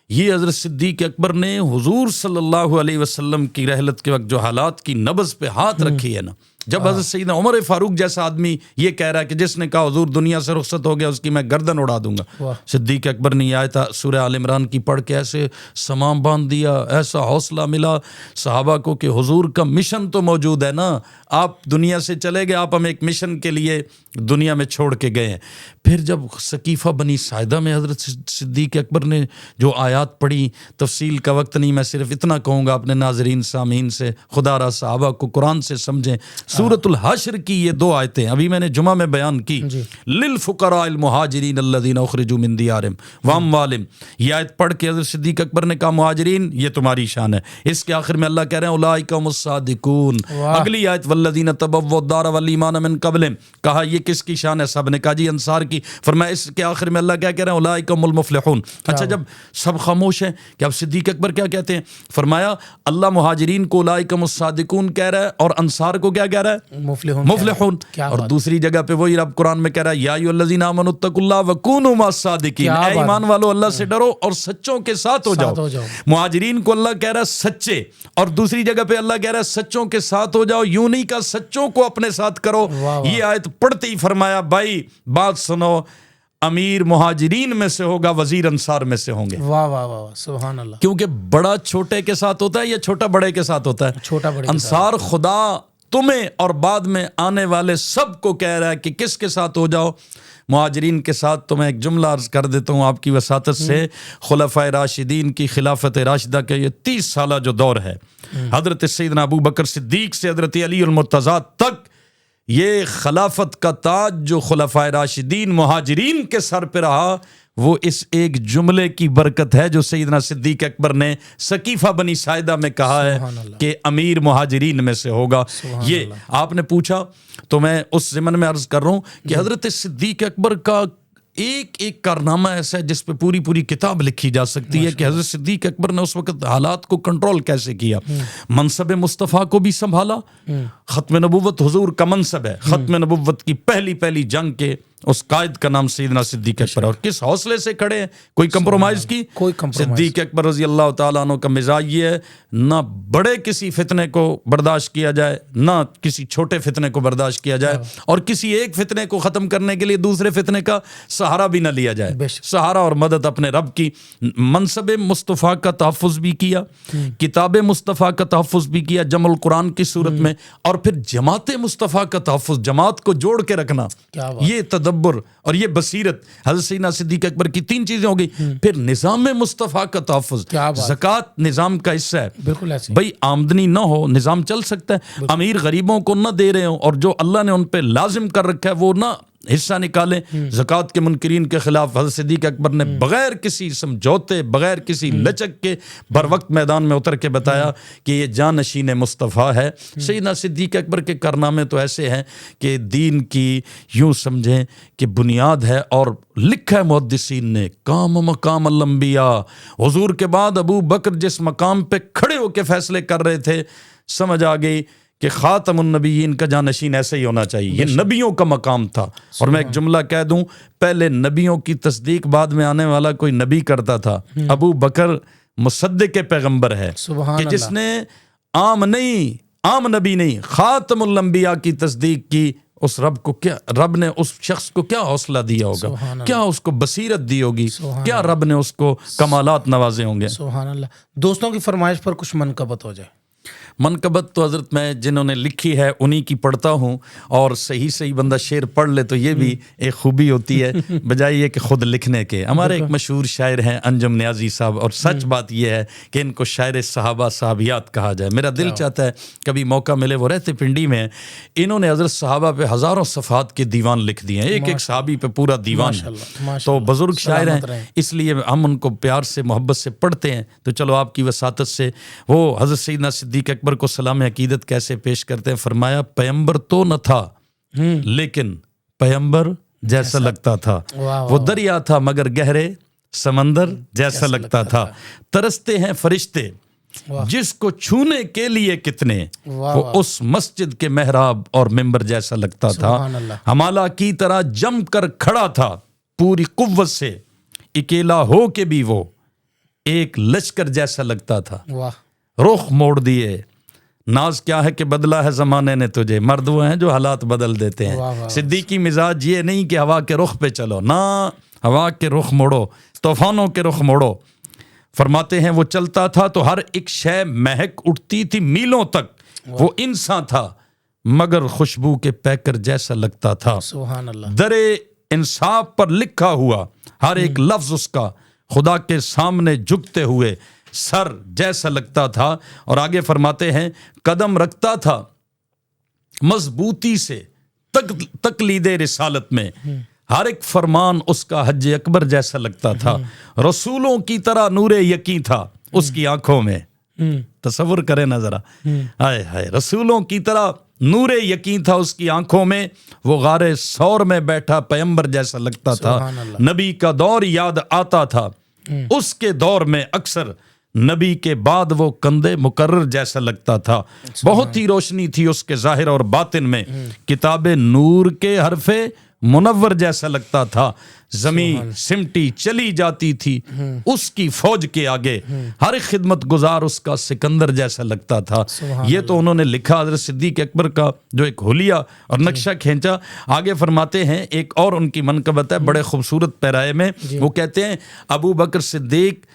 یہ حضرت صدیق اکبر نے حضور صلی اللہ علیہ وسلم کی رحلت کے وقت جو حالات کی نبض پہ ہاتھ رکھی ہے نا, جب حضرت سیدنا عمر فاروق جیسا آدمی یہ کہہ رہا ہے کہ جس نے کہا حضور دنیا سے رخصت ہو گیا اس کی میں گردن اڑا دوں گا, صدیق اکبر نے یہ آیت سورہ آل عمران کی پڑھ کے ایسے سمام باندھ دیا, ایسا حوصلہ ملا صحابہ کو کہ حضور کا مشن تو موجود ہے نا, آپ دنیا سے چلے گئے, آپ ہمیں ایک مشن کے لیے دنیا میں چھوڑ کے گئے ہیں. پھر جب ثقیفہ بنی ساعدہ میں حضرت صدیق اکبر نے جو آیات پڑھی, تفصیل کا وقت نہیں, میں صرف اتنا کہوں گا اپنے ناظرین سامعین سے, خدا را صحابہ کو قرآن سے سمجھیں. سورۃ الحشر کی یہ 2 آیتیں ابھی میں نے جمعہ میں بیان کی, للفقراء المہاجرین الذین اخرجوا من دیارہم واموالہم, یہ آیت پڑھ کے حضرت صدیق اکبر نے کہا مہاجرین یہ تمہاری شان ہے. اس کے آخر میں اللہ کہہ رہے ہیں اولئک هم الصادقون. اگلی آیت والذین تبوؤا الدار والایمان من قبلہم, کہا یہ کس کی شان ہے؟ سب نے کہا جی انصار کی. فرمایا اس کے آخر میں اللہ کیا کہہ رہے ہیں اولئک هم المفلحون. اچھا جب سب خاموش ہیں کہ اب صدیق اکبر کیا کہتے ہیں؟ فرمایا اللہ مہاجرین کو اولئک هم الصادقون کہہ رہا ہے اور انصار کو کیا کہہ رہا ہے؟ مفلحون. اور دوسری جگہ پہ وہی رب قرآن میں کہہ رہا ہے یا ایھا الذین آمنوا اتقوا اللہ وکونوا مع الصادقین, اے ایمان والو اللہ سے ڈرو اور سچوں کے ساتھ ہو جاؤ. مہاجرین کو اللہ کہہ رہا ہے سچے, اور دوسری جگہ پہ اللہ کہہ رہا ہے سچوں کے ساتھ ہو جاؤ, یوں نہیں کہا سچوں کو اپنے ساتھ کرو. یہ آیت پڑھتے ہی فرمایا بھائی بات سنو, امیر مہاجرین میں سے ہوگا, وزیر انصار میں سے ہوں گے. واہ واہ واہ, سبحان اللہ. کیونکہ بڑا چھوٹے کے ساتھ ہوتا ہے یا چھوٹا بڑے کے ساتھ ہوتا ہے؟ چھوٹا بڑے. انصار خدا تمہیں اور بعد میں آنے والے سب کو کہہ رہا ہے کہ کس کے ساتھ ہو جاؤ؟ مہاجرین کے ساتھ. تو میں ایک جملہ عرض کر دیتا ہوں آپ کی وساطت سے, خلفائے راشدین کی خلافت راشدہ کا یہ 30 سالہ جو دور ہے, حضرت سیدنا ابو بکر صدیق سے حضرت علی المرتضیٰ تک, یہ خلافت کا تاج جو خلفائے راشدین مہاجرین کے سر پہ رہا, وہ اس ایک جملے کی برکت ہے جو سیدنا صدیق اکبر نے ثقیفہ بنی ساعدہ میں کہا ہے کہ امیر مہاجرین میں سے ہوگا. یہ آپ نے پوچھا تو میں اس ضمن میں عرض کر رہا ہوں کہ حضرت صدیق اکبر کا ایک ایک کارنامہ ایسا ہے جس پہ پوری کتاب لکھی جا سکتی ہے کہ حضرت صدیق اکبر نے اس وقت حالات کو کنٹرول کیسے کیا. منصب مصطفیٰ کو بھی سنبھالا, ختم نبوت حضور کا منصب ہے, ختم نبوت کی پہلی جنگ کے اس قائد کا نام سیدنا صدیق اکبر، اور کس حوصلے سے کھڑے ہیں، کوئی کمپرومائز کی؟ کوئی compromise۔ صدیق اکبر رضی اللہ تعالیٰ عنہ کا مزاج یہ ہے، نہ بڑے کسی فتنے کو برداشت کیا جائے، نہ کسی چھوٹے فتنے کو برداشت کیا جائے، اور کسی ایک فتنے کو ختم کرنے کے لیے دوسرے فتنے کا سہارا بھی نہ لیا جائے۔ سہارا اور مدد اپنے رب کی، منصب مصطفیٰ کا تحفظ بھی کیا، کتاب مصطفیٰ کا تحفظ بھی کیا جمع القرآن کی صورت میں، اور پھر جماعت مصطفیٰ کا تحفظ، جماعت کو جوڑ کے رکھنا، یہ تدبر اور یہ بصیرت حضرت سیدنا صدیق اکبر کی 3 چیزیں ہو گئی۔ پھر نظام مصطفیٰ کا تحفظ، زکوٰۃ نظام کا حصہ ہے، بالکل ایسے بھئی آمدنی نہ ہو نظام چل سکتا ہے، امیر غریبوں کو نہ دے رہے ہوں اور جو اللہ نے ان پہ لازم کر رکھا ہے وہ نہ حصہ نکالیں۔ زکوٰۃ کے منکرین کے خلاف حضرت صدیق اکبر نے بغیر کسی سمجھوتے، بغیر کسی لچک کے بر وقت میدان میں اتر کے بتایا کہ یہ جانشین مصطفیٰ ہے۔ سیدنا صدیق اکبر کے کارنامے تو ایسے ہیں کہ دین کی یوں سمجھیں کہ بنیاد ہے، اور لکھا ہے محدثین نے، کام و مقام الانبیاء، حضور کے بعد ابو بکر جس مقام پہ کھڑے ہو کے فیصلے کر رہے تھے، سمجھ آ گئی کہ خاتم النبیین کا جانشین ایسے ہی ہونا چاہیے، یہ نبیوں کا مقام تھا۔ اور میں ایک جملہ کہہ دوں، پہلے نبیوں کی تصدیق بعد میں آنے والا کوئی نبی کرتا تھا، ابو بکر مصدق پیغمبر ہے کہ جس نے عام نبی نہیں، خاتم الانبیاء کی تصدیق کی۔ اس رب نے اس شخص کو کیا حوصلہ دیا ہوگا، کیا اس کو بصیرت دی ہوگی، کیا رب نے اس کو کمالات نوازے ہوں گے۔ سبحان اللہ۔ دوستوں کی فرمائش پر کچھ منقبت ہو جائے۔ منقبت تو حضرت میں جنہوں نے لکھی ہے انہی کی پڑھتا ہوں، اور صحیح بندہ شعر پڑھ لے تو یہ بھی ایک خوبی ہوتی ہے بجائے یہ کہ خود لکھنے کے۔ ہمارے ایک مشہور شاعر ہیں انجم نیازی صاحب، اور سچ بات یہ ہے کہ ان کو شاعر صحابہ صحابیات کہا جائے۔ میرا دل چاہتا ہے کبھی موقع ملے، وہ رہتے پنڈی میں ہیں، انہوں نے حضرت صحابہ پہ ہزاروں صفحات کے دیوان لکھ دیے ہیں، ایک صحابی پہ پورا دیوان ہے۔ تو بزرگ شاعر ہیں، اس لیے ہم ان کو پیار سے محبت سے پڑھتے ہیں۔ تو چلو آپ کی وساطت سے وہ حضرت سیدنا صدیق اکبر کو سلام عقیدت کیسے پیش کرتے ہیں۔ فرمایا پیغمبر تو نہ تھا لیکن پیغمبر جیسا لگتا تھا، وہ دریا تھا مگر گہرے سمندر جیسا لگتا تھا، ترستے ہیں فرشتے جس کو چھونے کے لیے کتنے، وہ اس مسجد کے محراب اور ممبر جیسا لگتا تھا، ہمالہ کی طرح جم کر کھڑا تھا پوری قوت سے، اکیلا ہو کے بھی وہ ایک لشکر جیسا لگتا تھا، رخ موڑ دیے ناز کیا ہے کہ بدلا ہے زمانے نے تجھے، مرد وہ ہیں جو حالات بدل دیتے ہیں۔ صدیقی مزاج یہ نہیں کہ ہوا کے رخ پہ چلو، نہ ہوا کے رخ موڑو، طوفانوں کے رخ موڑو۔ فرماتے ہیں وہ چلتا تھا تو ہر ایک شے مہک اٹھتی تھی میلوں تک، وہ انسان تھا مگر خوشبو کے پیکر جیسا لگتا تھا، سبحان اللہ۔ درے انصاف پر لکھا ہوا ہر ایک لفظ اس کا خدا کے سامنے جھکتے ہوئے سر جیسا لگتا تھا۔ اور آگے فرماتے ہیں قدم رکھتا تھا مضبوطی سے تقلید رسالت میں، ہر ایک فرمان اس کا حج اکبر جیسا لگتا تھا، رسولوں کی طرح نور یقین تھا اس کی آنکھوں میں۔ تصور کریں نا ذرا، ہائے ہائے، رسولوں کی طرح نور یقین تھا اس کی آنکھوں میں، وہ غار سور میں بیٹھا پیغمبر جیسا لگتا تھا، نبی کا دور یاد آتا تھا اس کے دور میں اکثر، نبی کے بعد وہ کندھے مقرر جیسا لگتا تھا، بہت ہی روشنی تھی اس کے ظاہر اور باطن میں، کتاب نور کے حرف منور جیسا لگتا تھا، زمین سمٹی چلی جاتی تھی اس کی فوج کے آگے، ہر خدمت گزار اس کا سکندر جیسا لگتا تھا۔ یہ تو انہوں نے لکھا حضرت صدیق اکبر کا جو ایک حلیہ اور نقشہ کھینچا۔ آگے فرماتے ہیں ایک اور ان کی منقبت ہے بڑے خوبصورت پیرائے میں، وہ کہتے ہیں ابو بکر صدیق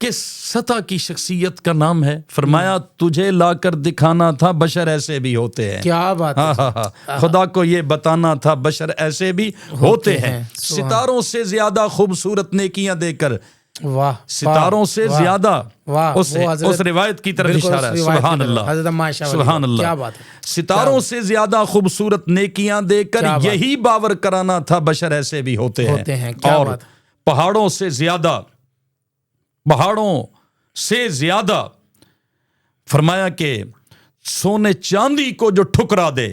کس سطح کی شخصیت کا نام ہے؟ فرمایا تجھے لا کر دکھانا تھا بشر ایسے بھی ہوتے ہیں، کیا بات ہے، خدا کو یہ بتانا تھا بشر ایسے بھی ہوتے ہیں، ستاروں سے زیادہ خوبصورت نیکیاں دے کر، واہ، ستاروں سے زیادہ، اس روایت کی طرف اشارہ ہے، سبحان اللہ سبحان اللہ، ستاروں سے زیادہ خوبصورت نیکیاں دے کر یہی باور کرانا تھا بشر ایسے بھی ہوتے ہیں، اور پہاڑوں سے زیادہ فرمایا کہ سونے چاندی کو جو ٹھکرا دے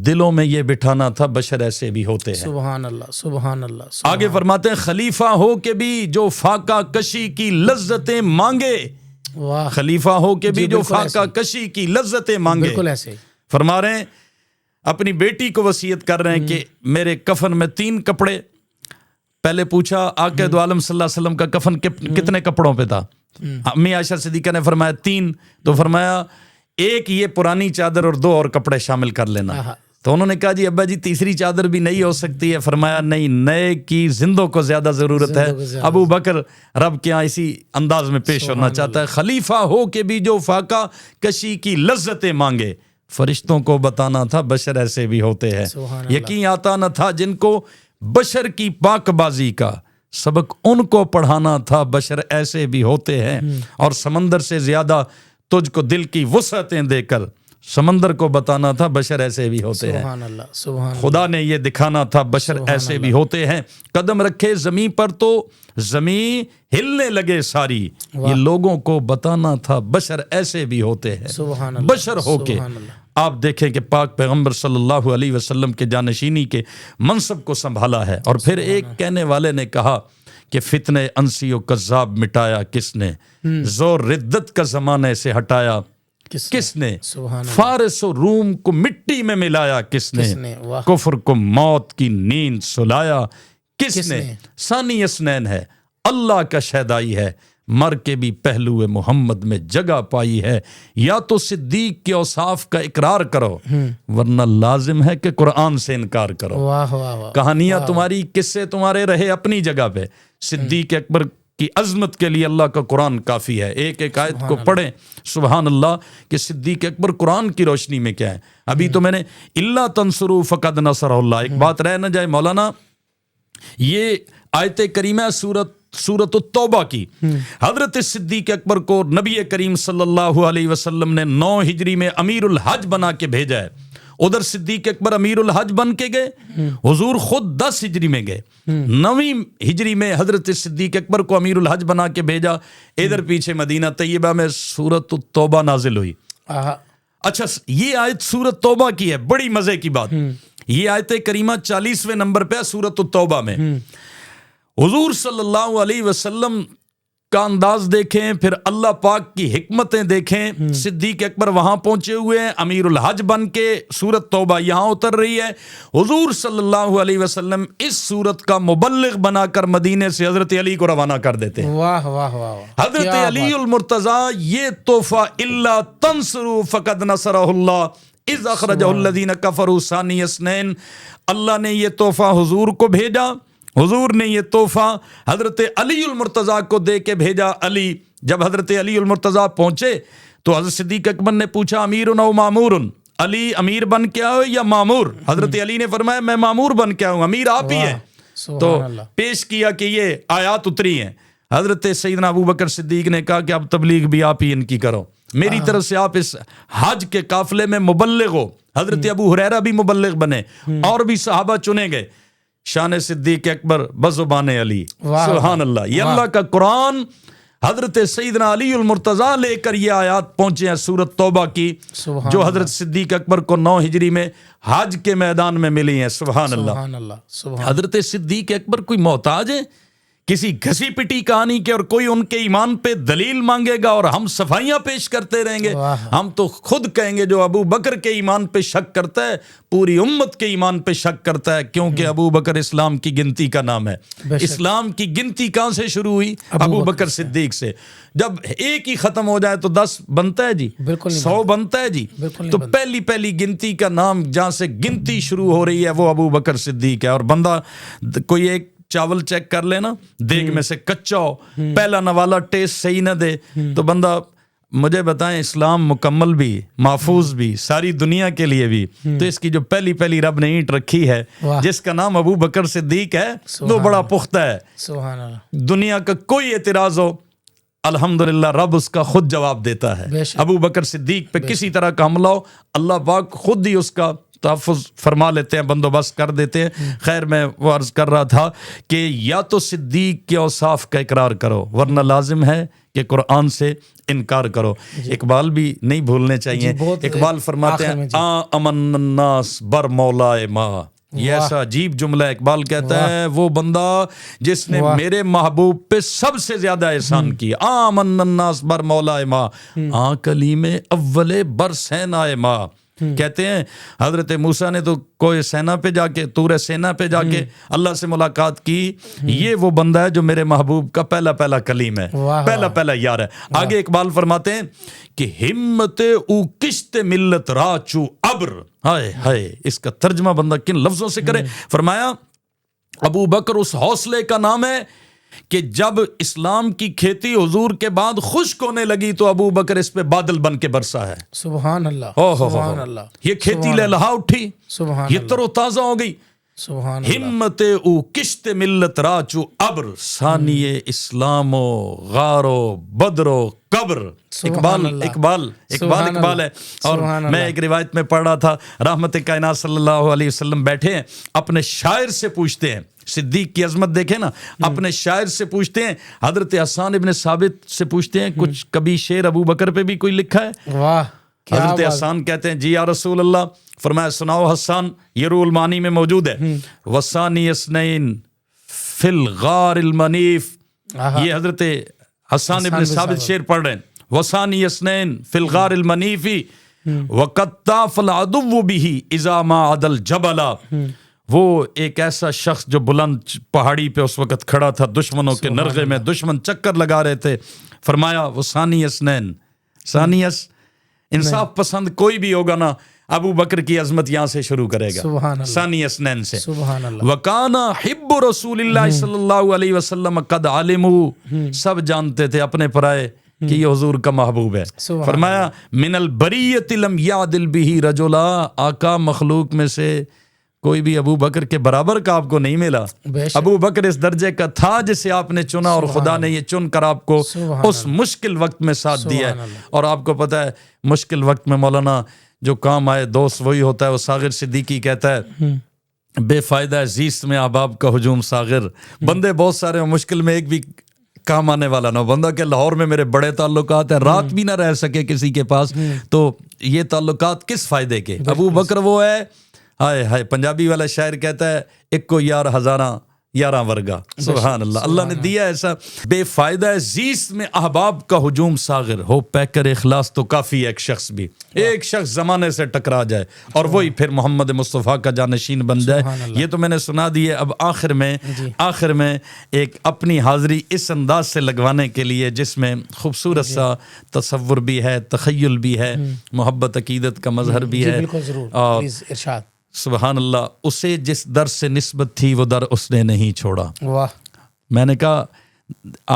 دلوں میں یہ بٹھانا تھا بشر ایسے بھی ہوتے ہیں، سبحان اللہ سبحان اللہ۔ آگے فرماتے ہیں خلیفہ ہو کے بھی جو فاقہ کشی کی لذتیں مانگے، خلیفہ ہو کے بھی جو فاقہ کشی کی لذتیں مانگے، بالکل ایسے فرما رہے ہیں اپنی بیٹی کو وصیت کر رہے ہیں کہ میرے کفن میں 3 کپڑے. پہلے پوچھا آقا دو عالم صلی اللہ علیہ وسلم کا کفن کتنے کپڑوں پہ تھا؟ امی عائشہ صدیقہ نے فرمایا 3. تو فرمایا 1 یہ پرانی چادر اور 2 اور کپڑے شامل کر لینا. تو انہوں نے کہا جی ابا جی تیسری چادر بھی نہیں ہو سکتی ہے. فرمایا نہیں، نئے کی زندوں کو زیادہ ضرورت ہے. ابو بکر رب کے ہاں اسی انداز میں پیش ہونا چاہتا ہے. خلیفہ ہو کے بھی جو فاقہ کشی کی لذتیں مانگے، فرشتوں کو بتانا تھا بشر ایسے بھی ہوتے ہیں. یقین آتا نہ تھا جن کو بشر کی پاک بازی کا، سبق ان کو پڑھانا تھا بشر ایسے بھی ہوتے ہیں. اور سمندر سے زیادہ تجھ کو دل کی وسعتیں دے کر سمندر کو بتانا تھا بشر ایسے بھی ہوتے ہیں. سبحان اللہ، سبحان خدا نے یہ دکھانا تھا بشر ایسے بھی ہوتے ہیں. قدم رکھے زمین پر تو زمین ہلنے لگے ساری. یہ لوگوں کو بتانا تھا بشر ایسے بھی ہوتے ہیں. سبحان اللہ، بشر ہو کے آپ دیکھیں کہ پاک پیغمبر صلی اللہ علیہ وسلم کے جانشینی کے منصب کو سنبھالا ہے. اور پھر ایک کہنے والے نے کہا کہ فتنے انسی و کذاب مٹایا کس نے، زور ردت کا زمانے سے ہٹایا کس نے، فارس و روم کو مٹی میں ملایا کس نے، کفر کو موت کی نیند سلایا کس نے. ثانی اسنین ہے، اللہ کا شہدائی ہے، مر کے بھی پہلو محمد میں جگہ پائی ہے. یا تو صدیق کے اوصاف کا اقرار کرو ورنہ لازم ہے کہ قرآن سے انکار کرو. کہانیاں تمہاری، قصے تمہارے رہے اپنی جگہ پہ. صدیق اکبر کی عظمت کے لیے اللہ کا قرآن کافی ہے. ایک آیت کو پڑھیں سبحان اللہ کہ صدیق اکبر قرآن کی روشنی میں کیا ہے. ابھی تو میں نے اللہ تنصروا فقد نصرہ اللہ، ایک بات رہ نہ جائے مولانا، یہ آیت کریمہ سورۃ التوبہ کی. حضرت صدیق اکبر کو نبی کریم صلی اللہ علیہ وسلم نے 9 ہجری میں امیر الحج بنا کے بھیجا ہے. ادھر صدیق اکبر امیر الحج بن کے گئے، حضور خود 10 ہجری میں گئے. 9 ہجری میں حضرت صدیق اکبر کو امیر الحج بنا کے بھیجا. ادھر پیچھے مدینہ طیبہ میں سورۃ التوبہ نازل ہوئی. اچھا یہ آیت سورۃ توبہ کی ہے. بڑی مزے کی بات، یہ آیت کریمہ 40ویں نمبر پہ سورۃ التوبہ میں. حضور صلی اللہ علیہ وسلم کا انداز دیکھیں، پھر اللہ پاک کی حکمتیں دیکھیں. صدیق اکبر وہاں پہنچے ہوئے ہیں امیر الحج بن کے، سورۃ توبہ یہاں اتر رہی ہے. حضور صلی اللہ علیہ وسلم اس سورت کا مبلغ بنا کر مدینے سے حضرت علی کو روانہ کر دیتے ہیں. واہ واہ واہ، حضرت علی المرتضیٰ، یہ تحفہ الا تنصروا فقد نصرہ اللہ اذ اخرجہ الذین کفروا ثانی اثنین. اللہ نے یہ تحفہ حضور کو بھیجا، حضور نے یہ تحفہ حضرت علی المرتضیٰ کو دے کے بھیجا. علی جب حضرت علی المرتضیٰ پہنچے تو حضرت صدیق اکبر نے پوچھا امیر او مامور، علی امیر بن کے آؤ یا مامور؟ حضرت علی نے فرمایا میں مامور بن کے آؤں، امیر آپ ہی ہیں. تو پیش کیا کہ یہ آیات اتری ہیں. حضرت سیدنا ابو بکر صدیق نے کہا کہ اب تبلیغ بھی آپ ہی ان کی کرو، میری طرف سے آپ اس حج کے قافلے میں مبلغ ہو. حضرت ابو ہریرہ بھی مبلغ بنے اور بھی صحابہ چنے گئے. شان صدیق اکبر بزبان علی. سبحان اللہ، یہ اللہ کا قرآن حضرت سیدنا علی المرتضیٰ لے کر یہ آیات پہنچے ہیں سورۃ توبہ کی، جو حضرت صدیق اکبر کو 9 ہجری میں حج کے میدان میں ملی ہیں. سبحان اللہ. حضرت صدیق اکبر کوئی محتاج ہے کسی گھسی پٹی کہانی کے، اور کوئی ان کے ایمان پہ دلیل مانگے گا اور ہم صفائیاں پیش کرتے رہیں گے؟ ہم تو خود کہیں گے جو ابو بکر کے ایمان پہ شک کرتا ہے پوری امت کے ایمان پہ شک کرتا ہے، کیونکہ ابو بکر اسلام کی گنتی کا نام ہے. اسلام کی گنتی کہاں سے شروع ہوئی؟ ابو بکر صدیق سے. جب ایک ہی ختم ہو جائے تو 10 بنتا ہے جی، 100 بنتا ہے جی. تو پہلی گنتی کا نام جہاں سے گنتی شروع ہو رہی ہے وہ ابو بکر صدیق ہے. اور بندہ کوئی ایک چاول چیک کر لینا، دیگ میں سے کچا ہو، پہلا نوالا ٹیسٹ صحیح نہ دے تو بندہ، مجھے بتائیں اسلام مکمل بھی، محفوظ بھی، ساری دنیا کے لیے بھی، تو اس کی جو پہلی رب نے اینٹ رکھی ہے جس کا نام ابو بکر صدیق ہے وہ بڑا پختہ ہے. سبحان اللہ. دنیا کا کوئی اعتراض ہو الحمدللہ رب اس کا خود جواب دیتا ہے. ابو بکر صدیق پہ کسی طرح کا حملہ ہو اللہ پاک خود ہی اس کا تحفظ فرما لیتے ہیں، بندوبست کر دیتے ہیں. خیر میں وہ عرض کر رہا تھا کہ یا تو صدیق کے اوصاف کا اقرار کرو ورنہ لازم ہے کہ قرآن سے انکار کرو. اقبال بھی نہیں بھولنے چاہیے. اقبال فرماتے ہیں امن الناس بر مولائے ماں. یہ ایسا عجیب جملہ اقبال کہتا ہے وہ بندہ جس نے میرے محبوب پہ سب سے زیادہ احسان کیا. آمن الناس بر مولائے ماں، کلیم اول بر سینائے ماں. کہتے ہیں حضرت موسیٰ نے تو کوئی سینا پہ جا کے طور سینا پہ جا کے اللہ سے ملاقات کی. یہ وہ بندہ ہے جو میرے محبوب کا پہلا کلیم ہے, پہلا یار ہے. آگے اقبال فرماتے ہیں کہ ہمت او کشت ملت راچو ابر. ہائے ہائے, اس کا ترجمہ بندہ کن لفظوں سے کرے. فرمایا ابو بکر اس حوصلے کا نام ہے کہ جب اسلام کی کھیتی حضور کے بعد خشک ہونے لگی تو ابو بکر اس پہ بادل بن کے برسا ہے. سبحان اللہ, سبحان اللہ. یہ کھیتی لہلہا اٹھی, یہ تر و تازہ ہو گئی. سبحان ہمت او کشت ملت راچو ابر ثانی اسلام و غار و بدر و قبر. اقبال ہے. اور میں ایک روایت میں پڑھ رہا تھا, رحمت کائنات صلی اللہ علیہ وسلم بیٹھے ہیں, اپنے شاعر سے پوچھتے ہیں, صدیق کی عظمت دیکھیں نا, اپنے شاعر سے پوچھتے ہیں, حضرت حسان ابن ثابت سے پوچھتے ہیں کچھ کبھی شعر ابو بکر پہ بھی کوئی لکھا ہے؟ واہ, حضرت حسان کہتے ہیں جی یا رسول اللہ. فرمایا سناؤ حسان, یہ روح المانی میں موجود ہے. وثانی اسنین فی الغار المنیف. یہ حضرت حسان ابن ثابت شعر پڑھ رہے ہیں. وثانی اسنین فی الغار المنیفی وقد طاف العدو به اذا ما عدل جبلا. وہ ایک ایسا شخص جو بلند پہاڑی پہ اس وقت کھڑا تھا, دشمنوں کے نرغے میں, دشمن چکر لگا رہے تھے. فرمایا وہ ثانی اسنین, ثانیس انصاف پسند کوئی بھی ہوگا نا, ابو بکر کی عظمت یہاں سے شروع کرے گا, ثانی اسنین سے. وکانا حب رسول اللہ صلی اللہ علیہ وسلم قد علموا, سب جانتے تھے اپنے پرائے کہ یہ حضور کا محبوب ہے. فرمایا من البریت لم یعدل به رجلا, آقا مخلوق میں سے کوئی بھی ابو بکر کے برابر کا آپ کو نہیں ملا. ابو بکر اس درجے کا تھا جسے آپ نے چنا, اور خدا نے یہ چن کر آپ کو اس مشکل وقت میں ساتھ دیا ہے. اور آپ کو پتا ہے مشکل وقت میں مولانا جو کام آئے دوست وہی ہوتا ہے. وہ ساغر صدیقی کہتا ہے بے فائدہ ہے زیست میں احباب کا ہجوم ساغر. بندے بہت سارے ہیں, مشکل میں ایک بھی کام آنے والا نہ. بندہ کہ لاہور میں میرے بڑے تعلقات ہیں, رات بھی نہ رہ سکے کسی کے پاس, تو یہ تعلقات کس فائدے کے. ابو بکر وہ ہے, ہائے ہائے, پنجابی والا شاعر کہتا ہے ایک کو یار ہزاراں یاراں ورگا. سبحان اللہ, اللہ نے دیا ایسا. بے فائدہ ہے زیست میں احباب کا ہجوم ساغر, ہو پیکر اخلاص تو کافی ہے ایک شخص بھی, ایک شخص زمانے سے ٹکرا جائے اور وہی پھر محمد مصطفیٰ کا جانشین بن جائے. یہ تو میں نے سنا دی ہے. اب آخر میں ایک اپنی حاضری اس انداز سے لگوانے کے لیے جس میں خوبصورت سا تصور بھی ہے, تخیل بھی ہے, محبت عقیدت کا مظہر بھی ہے. اور ارشاد سبحان اللہ, اسے جس در سے نسبت تھی وہ در اس نے نہیں چھوڑا. واہ. میں نے کہا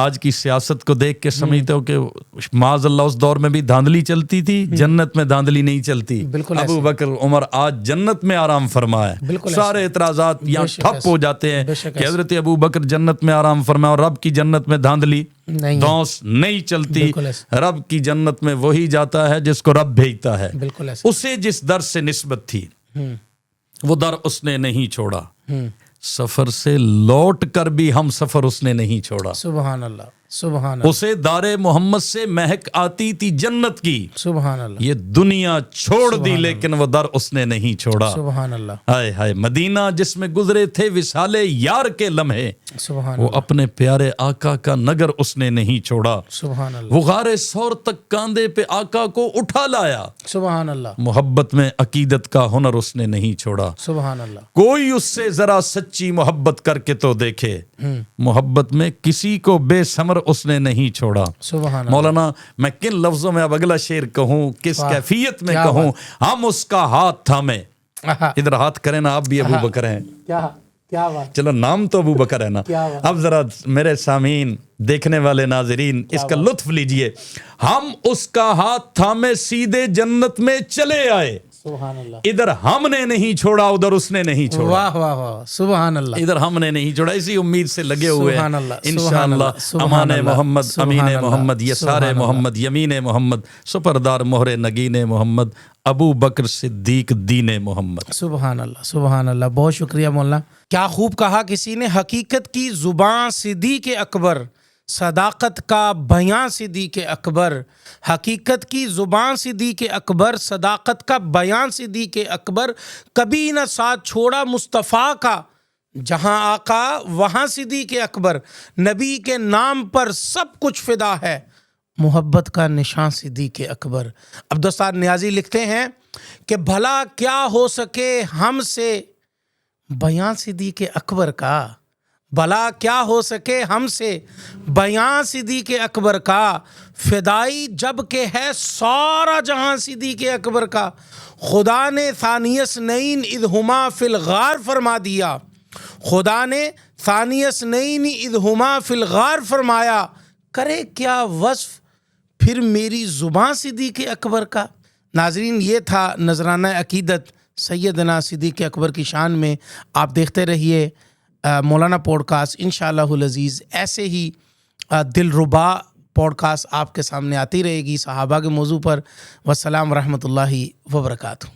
آج کی سیاست کو دیکھ کے سمجھتے ہو کہ معاذ اللہ اس دور میں بھی دھاندلی چلتی تھی, جنت میں دھاندلی نہیں چلتی. ابو بکر عمر آج جنت میں آرام فرما ہے. سارے اعتراضات یہاں ٹھپ ہو جاتے ہیں کہ حضرت ابو بکر جنت میں آرام فرما, اور رب کی جنت میں دھاندلی دونس نہیں چلتی. رب کی جنت میں وہی جاتا ہے جس کو رب بھیجتا ہے. اسے جس در سے نسبت تھی وہ در اس نے نہیں چھوڑا. سفر سے لوٹ کر بھی ہم سفر اس نے نہیں چھوڑا. سبحان اللہ, سبحان اللہ. اسے دار محمد سے مہک آتی تھی جنت کی. سبحان اللہ. یہ دنیا چھوڑ دی لیکن وہ در اس نے نہیں چھوڑا. سبحان اللہ. ہائے ہائے, مدینہ جس میں گزرے تھے وصال یار کے لمحے, سبحان وہ اپنے پیارے آقا کا نگر اس نے نہیں چھوڑا. سبحان اللہ. وہ غار سور تک کاندھے پہ آقا کو اٹھا لایا. سبحان اللہ. محبت میں عقیدت کا ہنر اس نے نہیں چھوڑا. سبحان اللہ. کوئی اس سے ذرا سچی محبت کر کے تو دیکھے, محبت میں کسی کو بے ثمر اس نے نہیں چھوڑا. سبحان اللہ. مولانا میں کن لفظوں میں اب اگلا شعر کہوں, کس کیفیت میں کہوں. ہم اس کا ہاتھ تھامے, ادھر ہاتھ کریں نا, آپ بھی ابو بکر ہیں. کیا بات. چلو نام تو ابو بکر ہے نا. اب ذرا میرے سامعین دیکھنے والے ناظرین اس کا لطف لیجئے. ہم اس کا ہاتھ تھامے سیدھے جنت میں چلے آئے. سبحان اللہ. ادھر ہم نے نہیں چھوڑا ادھر اس نے نہیں چھوڑا. واہ واہ واہ. سبحان اللہ. ادھر ہم نے نہیں چھوڑا, اسی امید سے لگے ہوئے ہیں. سبحان اللہ. انشاءاللہ امان محمد, امین محمد, یسار محمد, یمین محمد, سپردار مہر نگین محمد, ابو بکر صدیق دین محمد. سبحان اللہ, سبحان اللہ. بہت شکریہ مولانا. کیا خوب کہا کسی نے, حقیقت کی زبان صدیق اکبر, صداقت کا بیان صدیق اکبر. حقیقت کی زبان صدیق اکبر, صداقت کا بیان صدیق اکبر. کبھی نہ ساتھ چھوڑا مصطفیٰ کا, جہاں آقا وہاں صدیق اکبر. نبی کے نام پر سب کچھ فدا ہے, محبت کا نشان صدیق اکبر. عبدالستار نیازی لکھتے ہیں کہ بھلا کیا ہو سکے ہم سے بیاں صدیق اکبر کا، بھلا کیا ہو سکے ہم سے بیاں صدیق اکبر کا، فدائی جب کہ ہے سارا جہاں صدیق اکبر کا، خدا نے ثانی اثنین اذ ہما فی الغار فرما دیا، خدا نے ثانی اثنین اذ ہما فی الغار فرمایا، کرے کیا وصف پھر میری زباں صدیق اکبر کا۔ ناظرین، یہ تھا نذرانہ عقیدت سیدنا صدیق اکبر کی شان میں۔ آپ دیکھتے رہیے مولانا پوڈ کاسٹ، انشاءاللہ العزیز ایسے ہی دل ربا پوڈ کاسٹ آپ کے سامنے آتی رہے گی صحابہ کے موضوع پر۔ والسلام ورحمۃ اللہ وبرکاتہ۔